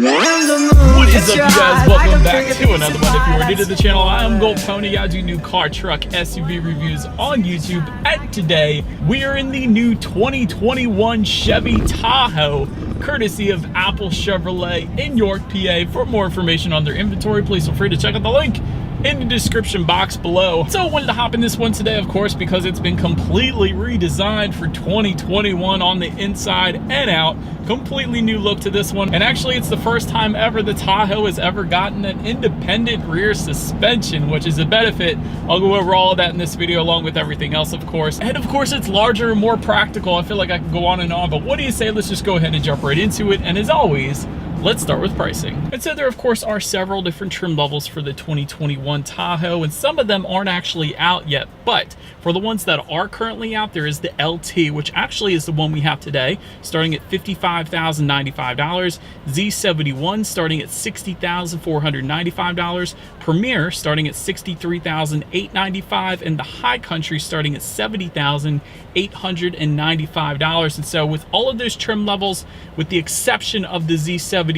What is up, you guys? Welcome back to another one. If you are new to the channel, I am Gold Pony. I do new car, truck, SUV reviews on YouTube, and today we are in the new 2021 Chevy Tahoe, courtesy of Apple Chevrolet in York, PA. For more information on their inventory, please feel free to check out the link in the description box below. So I wanted to hop in this one today, of course, because it's been completely redesigned for 2021 on the inside and out. Completely new look to this one, and actually it's the first time ever the Tahoe has ever gotten an independent rear suspension, which is a benefit. I'll go over all of that in this video along with everything else, of course. And of course it's larger and more practical. I feel like I can go on and on, but what do you say let's just go ahead and jump right into it. And as always, let's start with pricing. And so there, of course, are several different trim levels for the 2021 Tahoe, and some of them aren't actually out yet. But for the ones that are currently out, there is the LT, which actually is the one we have today, starting at $55,095. Z71 starting at $60,495. Premier starting at $63,895, and the High Country starting at $70,895. And so with all of those trim levels, with the exception of the Z71,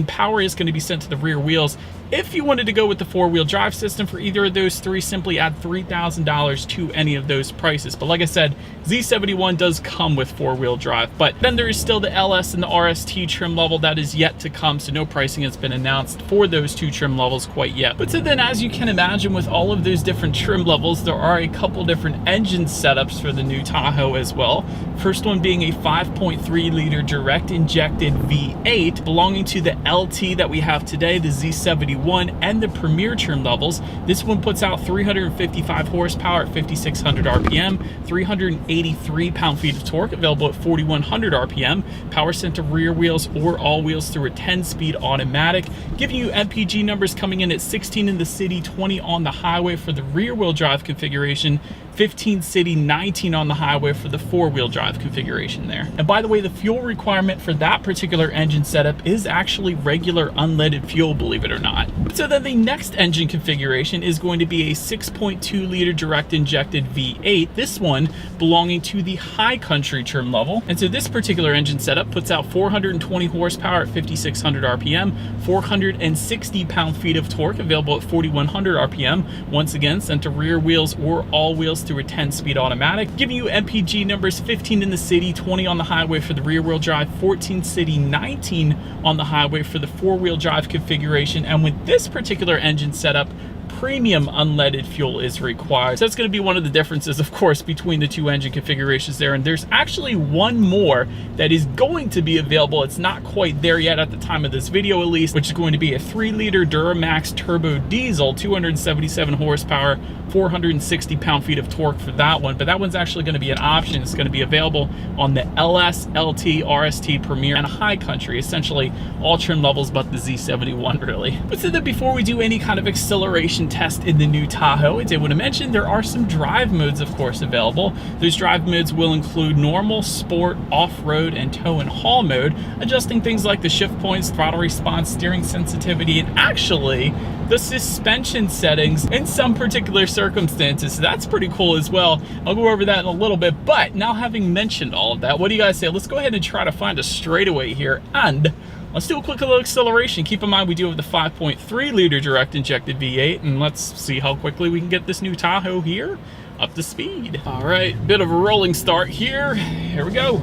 power is going to be sent to the rear wheels. If you wanted to go with the four-wheel drive system for either of those three, simply add $3,000 to any of those prices. But like I said, Z71 does come with four-wheel drive. But then there is still the LS and the RST trim level that is yet to come, so no pricing has been announced for those two trim levels quite yet. But so then, as you can imagine, with all of those different trim levels, there are a couple different engine setups for the new Tahoe as well. First one being a 5.3-liter direct injected V8 belonging to the LT that we have today, the Z71, and the Premier trim levels. This one puts out 355 horsepower at 5,600 RPM, 383 pound-feet of torque, available at 4,100 RPM, power sent to rear wheels or all wheels through a 10-speed automatic, giving you MPG numbers coming in at 16 in the city, 20 on the highway for the rear-wheel drive configuration, 15 city, 19 on the highway for the four-wheel drive configuration there. And by the way, the fuel requirement for that particular engine setup is actually regular unleaded fuel, believe it or not. So then the next engine configuration is going to be a 6.2-liter direct injected V8, this one belonging to the High Country trim level. And so this particular engine setup puts out 420 horsepower at 5,600 RPM, 460 pound-feet of torque, available at 4,100 RPM, once again sent to rear wheels or all wheels through a 10-speed automatic, giving you MPG numbers 15 in the city, 20 on the highway for the rear-wheel drive, 14 city, 19 on the highway for the four-wheel drive configuration. And with this particular engine setup, premium unleaded fuel is required. So that's going to be one of the differences, of course, between the two engine configurations there. And there's actually one more that is going to be available. It's not quite there yet at the time of this video, at least, which is going to be a 3-liter Duramax turbo diesel, 277 horsepower, 460 pound-feet of torque for that one. But that one's actually going to be an option. It's going to be available on the LS, LT, RST, Premier, and High Country, essentially all trim levels but the Z71, really. But so that before we do any kind of acceleration test in the new Tahoe, I did want to mention there are some drive modes, of course, available. Those drive modes will include normal, sport, off-road, and tow and haul mode, adjusting things like the shift points, throttle response, steering sensitivity, and actually the suspension settings in some particular circumstances. So that's pretty cool as well. I'll go over that in a little bit. But now, having mentioned all of that, what do you guys say? Let's go ahead and try to find a straightaway here, and let's do a quick little acceleration. Keep in mind we do have the 5.3-liter direct injected V8, and let's see how quickly we can get this new Tahoe here up to speed. All right, bit of a rolling start here. Here we go.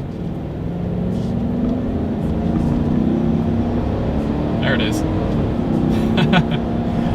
There it is.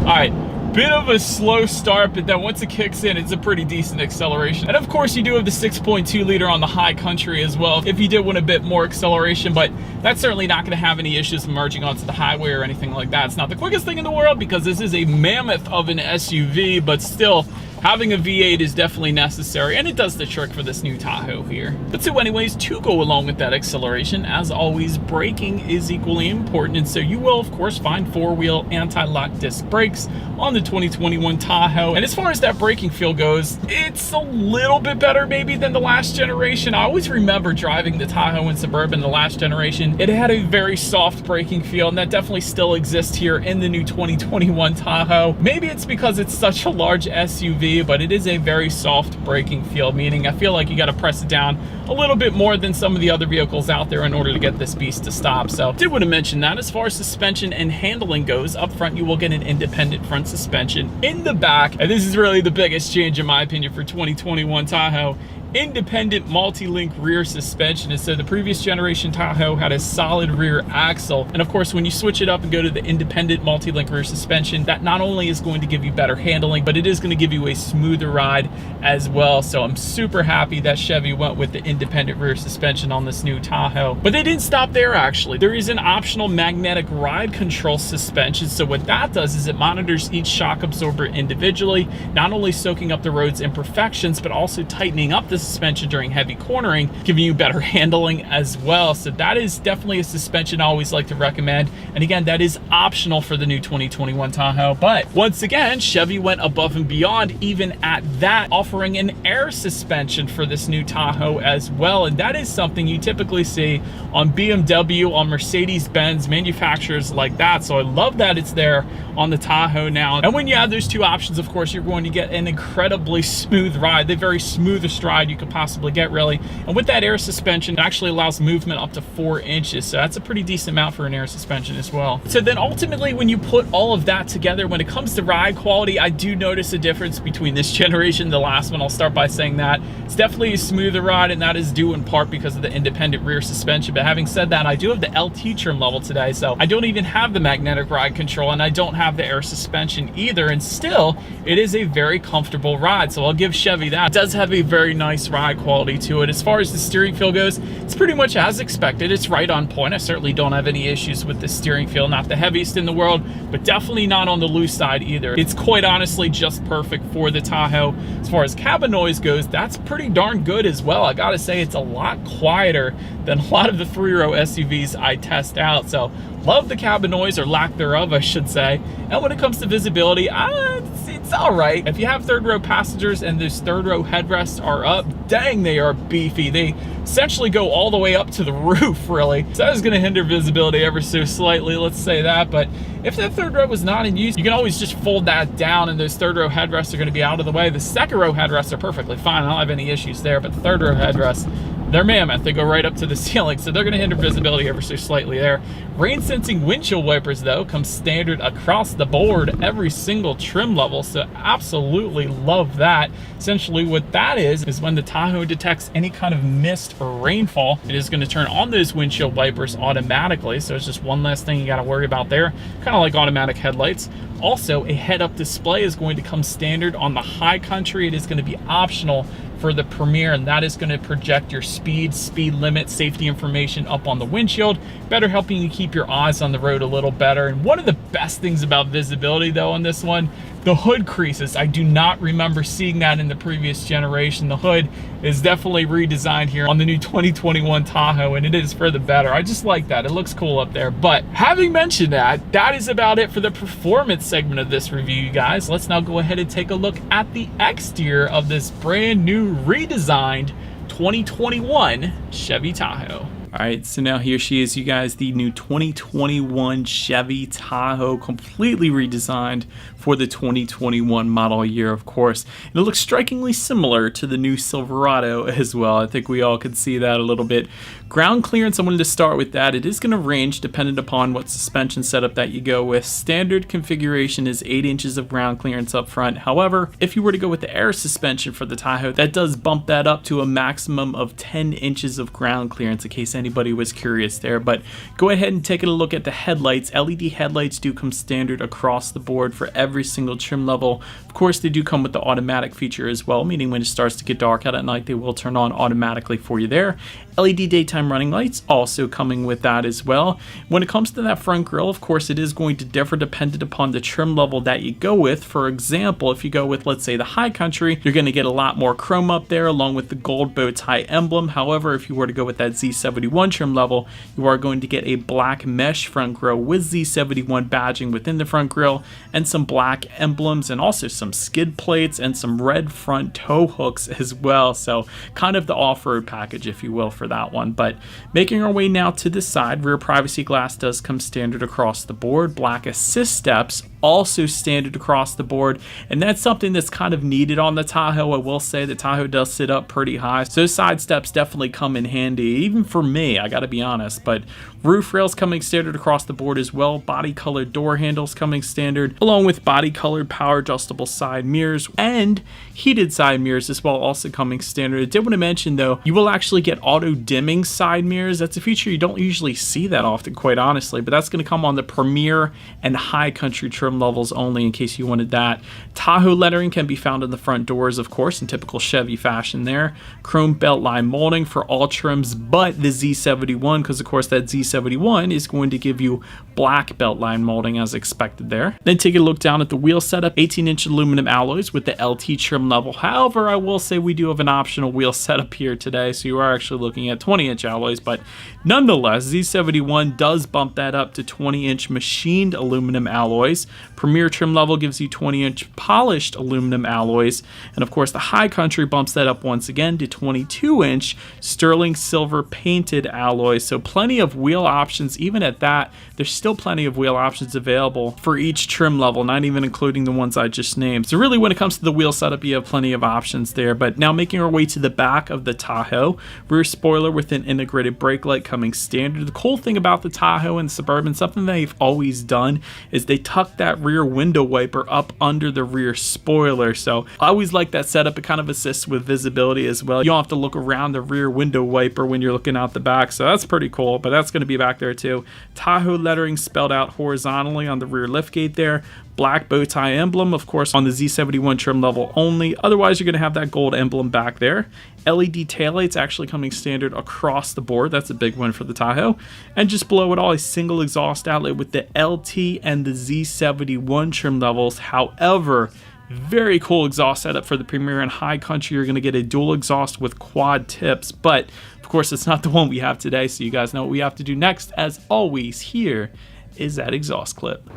All right, bit of a slow start, but then once it kicks in, it's a pretty decent acceleration. And of course, you do have the 6.2-liter on the High Country as well, if you did want a bit more acceleration, but that's certainly not gonna have any issues merging onto the highway or anything like that. It's not the quickest thing in the world because this is a mammoth of an SUV, but still, having a V8 is definitely necessary, and it does the trick for this new Tahoe here. But so anyways, to go along with that acceleration, as always, braking is equally important, and so you will, of course, find four-wheel anti-lock disc brakes on the 2021 Tahoe. And as far as that braking feel goes, it's a little bit better maybe than the last generation. I always remember driving the Tahoe in Suburban the last generation. It had a very soft braking feel, and that definitely still exists here in the new 2021 Tahoe. Maybe it's because it's such a large SUV SUV, but it is a very soft braking feel, meaning I feel like you got to press it down a little bit more than some of the other vehicles out there in order to get this beast to stop. So did want to mention that. As far as suspension and handling goes, up front you will get an independent front suspension. In the back, and this is really the biggest change in my opinion for 2021 Tahoe, independent multi-link rear suspension. And so the previous generation Tahoe had a solid rear axle, and of course when you switch it up and go to the independent multi-link rear suspension, that not only is going to give you better handling, but it is going to give you a smoother ride as well. So I'm super happy that Chevy went with the independent rear suspension on this new Tahoe. But they didn't stop there actually. There is an optional magnetic ride control suspension. So what that does is it monitors each shock absorber individually, not only soaking up the road's imperfections, but also tightening up the suspension during heavy cornering, giving you better handling as well. So that is definitely a suspension I always like to recommend. And again, that is optional for the new 2021 Tahoe. But once again, Chevy went above and beyond even at that, offering an air suspension for this new Tahoe as well. And that is something you typically see on BMW, on Mercedes-Benz, manufacturers like that. So I love that it's there on the Tahoe now. And when you add those two options, of course, you're going to get an incredibly smooth ride, the very smoothest ride you could possibly get, really. And with that air suspension, it actually allows movement up to 4 inches. So that's a pretty decent amount for an air suspension as well. So then ultimately, when you put all of that together, when it comes to ride quality, I do notice a difference between this generation and the last one. I'll start by saying that it's definitely a smoother ride, and that is due in part because of the independent rear suspension. But having said that, I do have the LT trim level today, so I don't even have the magnetic ride control, and I don't have the air suspension either, and still it is a very comfortable ride. So I'll give Chevy that. It does have a very nice ride quality to it. As far as the steering feel goes, it's pretty much as expected. It's right on point. I certainly don't have any issues with the steering feel. Not the heaviest in the world, but definitely not on the loose side either. It's quite honestly just perfect for the Tahoe. As far as cabin noise goes, that's pretty darn good as well. I gotta say, it's a lot quieter than a lot of the three-row SUVs I test out. So love the cabin noise, or lack thereof, I should say. And when it comes to visibility, it's all right. If you have third row passengers and those third row headrests are up, dang, they are beefy. They essentially go all the way up to the roof, really. So that is going to hinder visibility ever so slightly, let's say that. But if that third row was not in use, you can always just fold that down, and those third row headrests are going to be out of the way. The second row headrests are perfectly fine. I don't have any issues there, but the third row headrests, they're mammoth. They go right up to the ceiling, so they're going to hinder visibility ever so slightly there. Rain sensing windshield wipers, though, come standard across the board, every single trim level, so absolutely love that. Essentially what that is when the Tahoe detects any kind of mist or rainfall, it is going to turn on those windshield wipers automatically. So it's just one less thing you got to worry about there, kind of like automatic headlights. Also, a head-up display is going to come standard on the High Country. It is going to be optional for the Premier, and that is going to project your speed limit, safety information up on the windshield, better helping you keep your eyes on the road a little better. And one of the best things about visibility, though, on this one, the hood creases. I do not remember seeing that in the previous generation. The hood is definitely redesigned here on the new 2021 Tahoe, and it is for the better. I just like that. It looks cool up there. But having mentioned that, that is about it for the performance segment of this review, you guys. Let's now go ahead and take a look at the exterior of this brand new redesigned 2021 Chevy Tahoe. All right, so now here she is, you guys, the new 2021 Chevy Tahoe, completely redesigned for the 2021 model year, of course. And it looks strikingly similar to the new Silverado as well. I think we all could see that a little bit. Ground clearance, I wanted to start with that. It is going to range dependent upon what suspension setup that you go with. Standard configuration is 8 inches of ground clearance up front. However, if you were to go with the air suspension for the Tahoe, that does bump that up to a maximum of 10 inches of ground clearance, in case anybody was curious there. But go ahead and take a look at the headlights. LED headlights do come standard across the board for every single trim level. Of course, they do come with the automatic feature as well, meaning when it starts to get dark out at night, they will turn on automatically for you there. LED daytime running lights also coming with that as well. When it comes to that front grille, of course, it is going to differ dependent upon the trim level that you go with. For example, if you go with, let's say, the High Country, you're going to get a lot more chrome up there along with the gold bow tie emblem. However, if you were to go with that Z71 trim level, you are going to get a black mesh front grille with Z71 badging within the front grille, and some black emblems, and also some skid plates and some red front tow hooks as well. So kind of the off-road package, if you will, for that one. But making our way now to the side, rear privacy glass does come standard across the board. Black assist steps also standard across the board, and that's something that's kind of needed on the Tahoe. I will say the Tahoe does sit up pretty high, so side steps definitely come in handy, even for me, I gotta be honest. But roof rails coming standard across the board as well, body colored door handles coming standard, along with body colored power adjustable side mirrors and heated side mirrors as well, also coming standard. I did want to mention though, you will actually get auto dimming side mirrors. That's a feature you don't usually see that often, quite honestly, but that's going to come on the Premier and High Country trim levels only, in case you wanted that. Tahoe lettering can be found on the front doors, of course, in typical Chevy fashion there. Chrome belt line molding for all trims but the Z71, because of course that Z71 is going to give you black belt line molding as expected there. Then take a look down at the wheel setup, 18-inch aluminum alloys with the LT trim level. However, I will say we do have an optional wheel setup here today, so you are actually looking at 20-inch alloys, but nonetheless, Z71 does bump that up to 20-inch machined aluminum alloys. Premier trim level gives you 20-inch polished aluminum alloys, and of course the High Country bumps that up once again to 22-inch sterling silver painted alloys. So plenty of wheel options. Even at that, there's still plenty of wheel options available for each trim level, not even including the ones I just named. So really, when it comes to the wheel setup, you have plenty of options there. But now making our way to the back of the Tahoe, rear spoiler with an integrated brake light coming standard. The cool thing about the Tahoe and Suburban, something they've always done, is they tuck that rear window wiper up under the rear spoiler. So I always like that setup. It kind of assists with visibility as well. You don't have to look around the rear window wiper when you're looking out the back, so that's pretty cool. But that's going to be back there too. Tahoe lettering spelled out horizontally on the rear liftgate there. Black bow tie emblem, of course, on the Z71 trim level only. Otherwise, you're going to have that gold emblem back there. LED taillights actually coming standard across the board. That's a big one for the Tahoe. And just below it all, a single exhaust outlet with the LT and the Z71 trim levels. However, very cool exhaust setup for the Premier and High Country. You're going to get a dual exhaust with quad tips, but of course, it's not the one we have today. So you guys know what we have to do next. As always, here is that exhaust clip.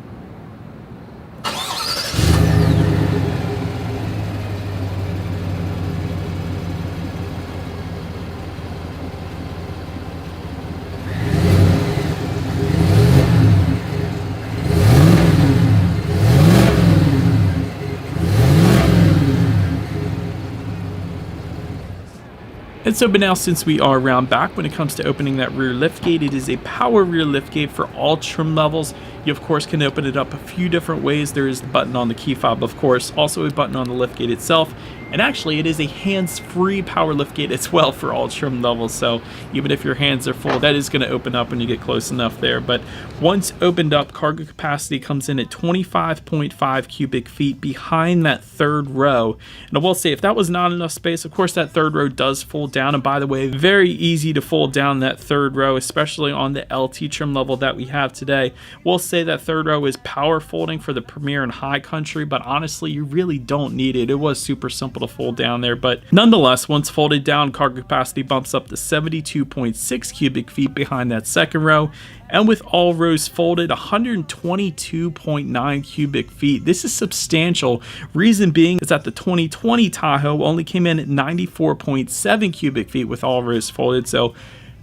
And so, but now since we are around back, when it comes to opening that rear liftgate, it is a power rear liftgate for all trim levels. You of course can open it up a few different ways. There is the button on the key fob, of course, also a button on the liftgate itself. And actually, it is a hands-free power liftgate as well for all trim levels. So even if your hands are full, that is going to open up when you get close enough there. But once opened up, cargo capacity comes in at 25.5 cubic feet behind that third row. And I will say, if that was not enough space, of course, that third row does fold down. And by the way, very easy to fold down that third row, especially on the LT trim level that we have today. We'll say that third row is power folding for the Premier and High Country, but honestly, you really don't need it. It was super simple to fold down there, but nonetheless, once folded down, cargo capacity bumps up to 72.6 cubic feet behind that second row, and with all rows folded, 122.9 cubic feet. This is substantial. Reason being is that the 2020 Tahoe only came in at 94.7 cubic feet with all rows folded, so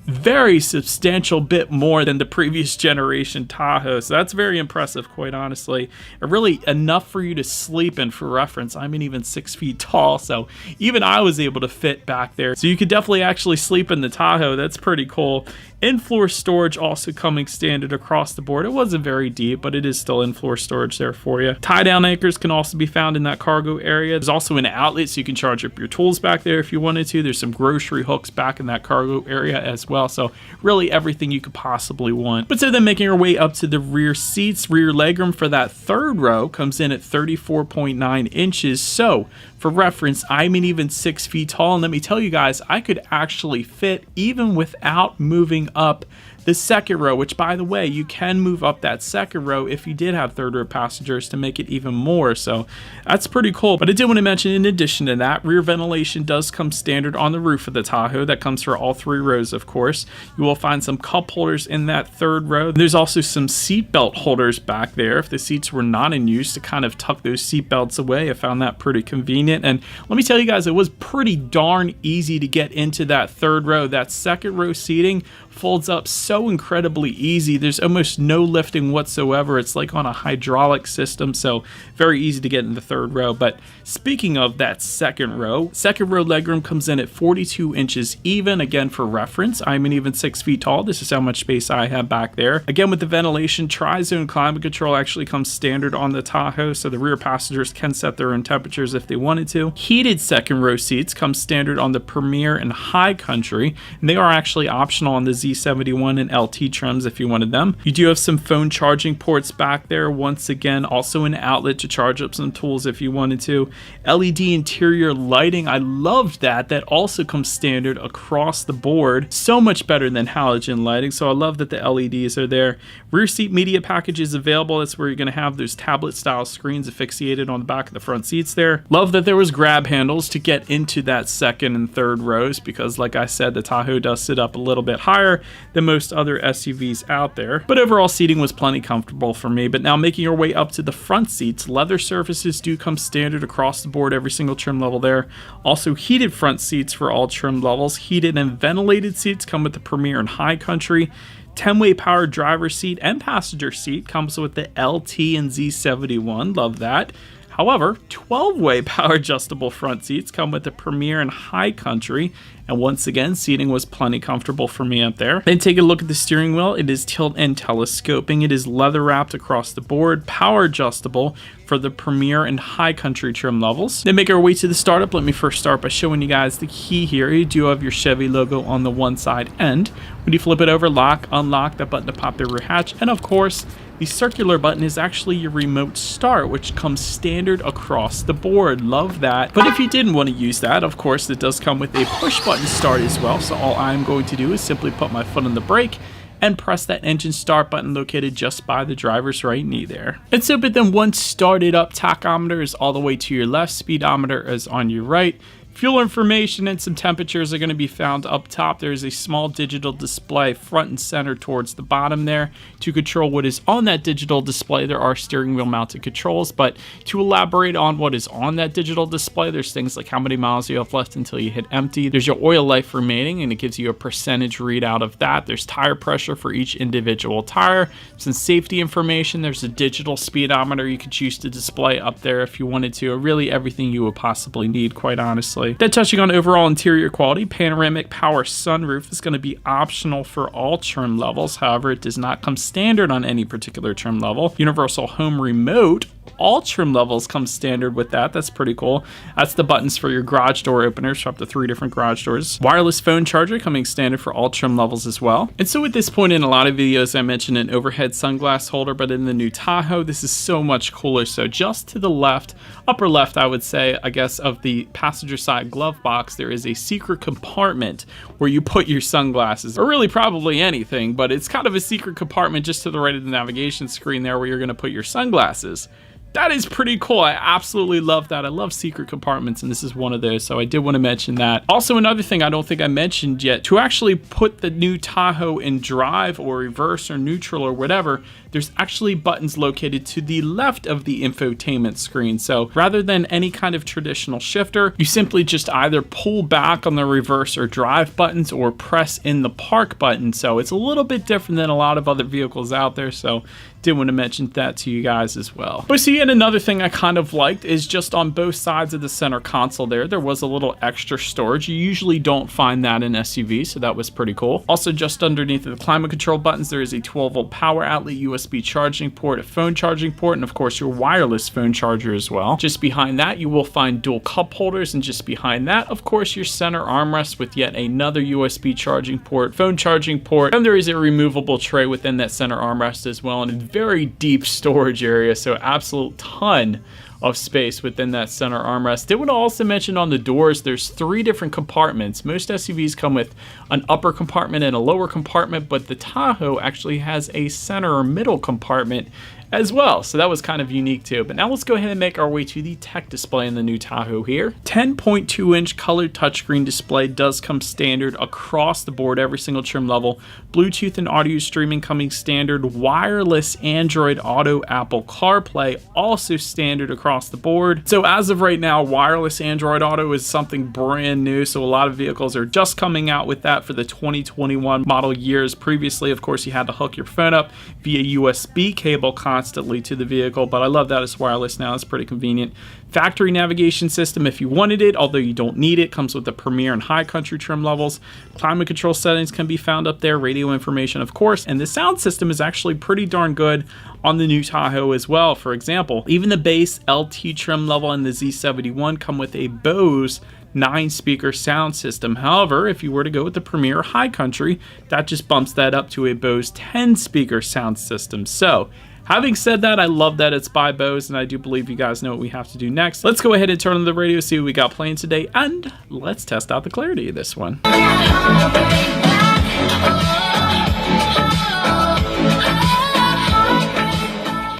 very substantial bit more than the previous generation Tahoe. So that's very impressive, quite honestly. And really enough for you to sleep in. For reference, I'm even 6 feet tall, so even I was able to fit back there. So you could definitely actually sleep in the Tahoe. That's pretty cool. In-floor storage also coming standard across the board. It wasn't very deep, but it is still in-floor storage there for you. Tie-down anchors can also be found in that cargo area. There's also an outlet, so you can charge up your tools back there if you wanted to. There's some grocery hooks back in that cargo area as well. So really everything you could possibly want. But so then making our way up to the rear seats, rear legroom for that third row comes in at 34.9 inches. So for reference, I'm even 6 feet tall, and let me tell you guys, I could actually fit even without moving up the second row, which by the way, you can move up that second row if you did have third row passengers to make it even more. So that's pretty cool. But I did want to mention, in addition to that, rear ventilation does come standard on the roof of the Tahoe. That comes for all three rows, of course. course. You will find some cup holders in that third row. There's also some seat belt holders back there if the seats were not in use, to kind of tuck those seat belts away. I found that pretty convenient. And let me tell you guys, it was pretty darn easy to get into that third row. That second row seating folds up so incredibly easy. There's almost no lifting whatsoever. It's like on a hydraulic system, so very easy to get in the third row. But speaking of that second row legroom comes in at 42 inches even. Again, for reference, I'm an even 6 feet tall. This is how much space I have back there. Again, with the ventilation, tri-zone climate control actually comes standard on the Tahoe, so the rear passengers can set their own temperatures if they wanted to. Heated second row seats come standard on the Premier and High Country, and they are actually optional on the Z71 and LT trims if you wanted them. You do have some phone charging ports back there. Once again, also an outlet to charge up some tools if you wanted to. LED interior lighting, I loved that. That also comes standard across the board. So much better than halogen lighting, so I love that the LEDs are there. Rear seat media package is available. That's where you're going to have those tablet style screens asphyxiated on the back of the front seats there. Love that there was grab handles to get into that second and third rows, because like I said, the Tahoe does sit up a little bit higher than most other SUVs out there. But overall seating was plenty comfortable for me. But now making our way up to the front seats, leather surfaces do come standard across the board, every single trim level there. Also heated front seats for all trim levels. Heated and ventilated seats come with the Premier and High Country. 10-way power driver seat and passenger seat comes with the LT and Z71. Love that. However, 12-way power adjustable front seats come with the Premier and High Country, and once again, seating was plenty comfortable for me up there. Then take a look at the steering wheel. It is tilt and telescoping. It is leather wrapped across the board, power adjustable for the Premier and High Country trim levels. Then make our way to the startup. Let me first start by showing you guys the key here. You do have your Chevy logo on the one side end. When you flip it over, lock, unlock, that button to pop the rear hatch, and of course, the circular button is actually your remote start, which comes standard across the board. Love that. But if you didn't want to use that, of course, it does come with a push button start as well. So all I'm going to do is simply put my foot on the brake and press that engine start button located just by the driver's right knee there. And so, but then once started up, tachometer is all the way to your left, speedometer is on your right. Fuel information and some temperatures are going to be found up top. There is a small digital display front and center towards the bottom there. To control what is on that digital display, there are steering wheel mounted controls, but to elaborate on what is on that digital display, there's things like how many miles you have left until you hit empty. There's your oil life remaining, and it gives you a percentage readout of that. There's tire pressure for each individual tire. Some safety information. There's a digital speedometer you could choose to display up there if you wanted to. Really everything you would possibly need, quite honestly. Then touching on overall interior quality, panoramic power sunroof is going to be optional for all trim levels. However, it does not come standard on any particular trim level. Universal home remote, all trim levels come standard with that. That's pretty cool. That's the buttons for your garage door openers for up to 3 different garage doors. Wireless phone charger coming standard for all trim levels as well. And so at this point in a lot of videos, I mentioned an overhead sunglass holder, but in the new Tahoe, this is so much cooler. So just to the left, upper left, I would say, I guess, of the passenger side glove box, there is a secret compartment where you put your sunglasses, or really probably anything, but it's kind of a secret compartment just to the right of the navigation screen there where you're going to put your sunglasses. That is pretty cool. I absolutely love that. I love secret compartments, and this is one of those, so I did want to mention that. Also, another thing I don't think I mentioned yet, to actually put the new Tahoe in drive or reverse or neutral or whatever, there's actually buttons located to the left of the infotainment screen. So rather than any kind of traditional shifter, you simply just either pull back on the reverse or drive buttons or press in the park button. So it's a little bit different than a lot of other vehicles out there. So did want to mention that to you guys as well. But see, and another thing I kind of liked is just on both sides of the center console there was a little extra storage. You usually don't find that in SUVs, so that was pretty cool. Also, just underneath the climate control buttons, there is a 12-volt power outlet, USB charging port, a phone charging port, and of course your wireless phone charger as well. Just behind that, you will find dual cup holders, and just behind that, of course, your center armrest with yet another USB charging port, phone charging port, and there is a removable tray within that center armrest as well, and a very deep storage area, so absolute ton of space within that center armrest. Did want to also mention on the doors, there's 3 different compartments. Most SUVs come with an upper compartment and a lower compartment, but the Tahoe actually has a center or middle compartment as well. So that was kind of unique too. But now let's go ahead and make our way to the tech display in the new Tahoe here. 10.2-inch colored touchscreen display does come standard across the board, every single trim level. Bluetooth and audio streaming coming standard. Wireless Android Auto, Apple CarPlay also standard across the board. So as of right now, wireless Android Auto is something brand new. So a lot of vehicles are just coming out with that for the 2021 model years. Previously, of course, you had to hook your phone up via USB cable constantly to the vehicle, but I love that it's wireless now. It's pretty convenient. Factory navigation system if you wanted it, although you don't need it. Comes with the Premier and High Country trim levels. Climate control settings can be found up there. Radio information, of course. And the sound system is actually pretty darn good on the new Tahoe as well. For example, even the base LT trim level and the Z71 come with a Bose 9-speaker sound system. However, if you were to go with the Premier High Country, that just bumps that up to a Bose 10-speaker sound system. So, having said that, I love that it's by Bose, and I do believe you guys know what we have to do next. Let's go ahead and turn on the radio, see what we got playing today, and let's test out the clarity of this one.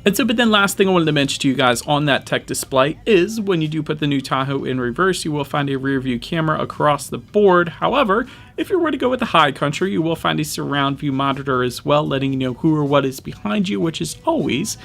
And so, but then last thing I wanted to mention to you guys on that tech display is when you do put the new Tahoe in reverse, you will find a rear view camera across the board. However, if you were to go with the High Country, you will find a surround view monitor as well, letting you know who or what is behind you, which is always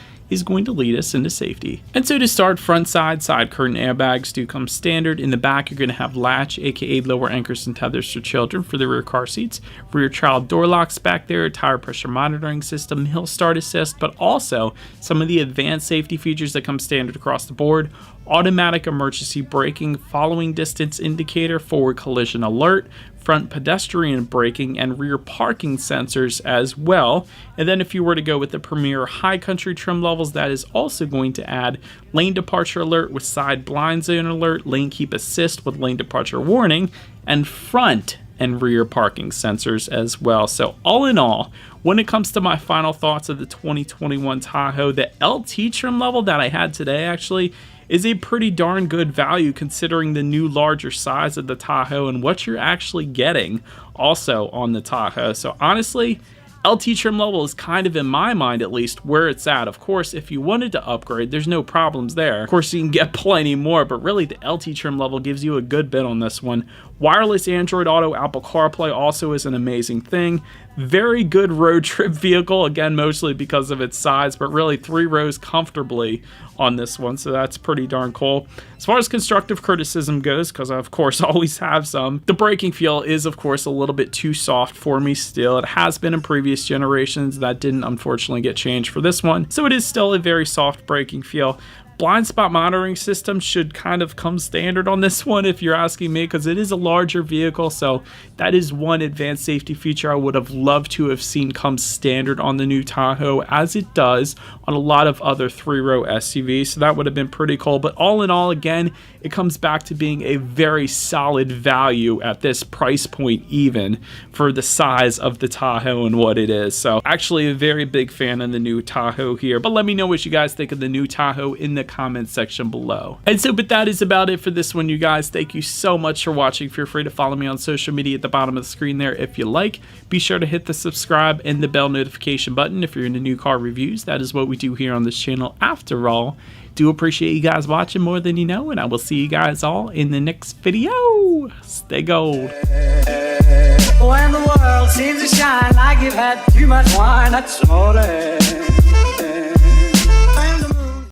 going to lead us into safety. And so to start, front side curtain airbags do come standard. In the back, you're going to have latch, aka lower anchors and tethers for children for the rear car seats. Rear child door locks back there, tire pressure monitoring system, hill start assist, but also some of the advanced safety features that come standard across the board. Automatic emergency braking, following distance indicator, forward collision alert, front pedestrian braking, and rear parking sensors as well. And then if you were to go with the Premier High Country trim levels, that is also going to add lane departure alert with side blind zone alert, lane keep assist with lane departure warning, and front and rear parking sensors as well. So all in all, when it comes to my final thoughts of the 2021 Tahoe, the LT trim level that I had today actually is a pretty darn good value considering the new larger size of the Tahoe and what you're actually getting also on the Tahoe. So honestly, LT trim level is kind of, in my mind at least, where it's at. Of course, if you wanted to upgrade, there's no problems there. Of course, you can get plenty more, but really the LT trim level gives you a good bit on this one. Wireless Android Auto, Apple CarPlay also is an amazing thing. Very good road trip vehicle, again, mostly because of its size, but really 3 rows comfortably on this one, so that's pretty darn cool. As far as constructive criticism goes, because I, of course, always have some, the braking feel is, of course, a little bit too soft for me still. It has been in previous generations. That didn't, unfortunately, get changed for this one, so it is still a very soft braking feel. Blind spot monitoring system should kind of come standard on this one if you're asking me, because it is a larger vehicle, so that is one advanced safety feature I would have loved to have seen come standard on the new Tahoe, as it does on a lot of other 3-row SUVs, so that would have been pretty cool. But all in all, again, it comes back to being a very solid value at this price point, even for the size of the Tahoe and what it is. So actually a very big fan of the new Tahoe here, but let me know what you guys think of the new Tahoe in the comment section below. And so, but that is about it for this one, you guys. Thank you so much for watching. Feel free to follow me on social media at the bottom of the screen there if you like. Be sure to hit the subscribe and the bell notification button if you're into new car reviews. That is what we do here on this channel after all. Do appreciate you guys watching more than you know, and I will see you guys all in the next video. Stay gold. When the world seems to shine like you've had too much wine, that's all.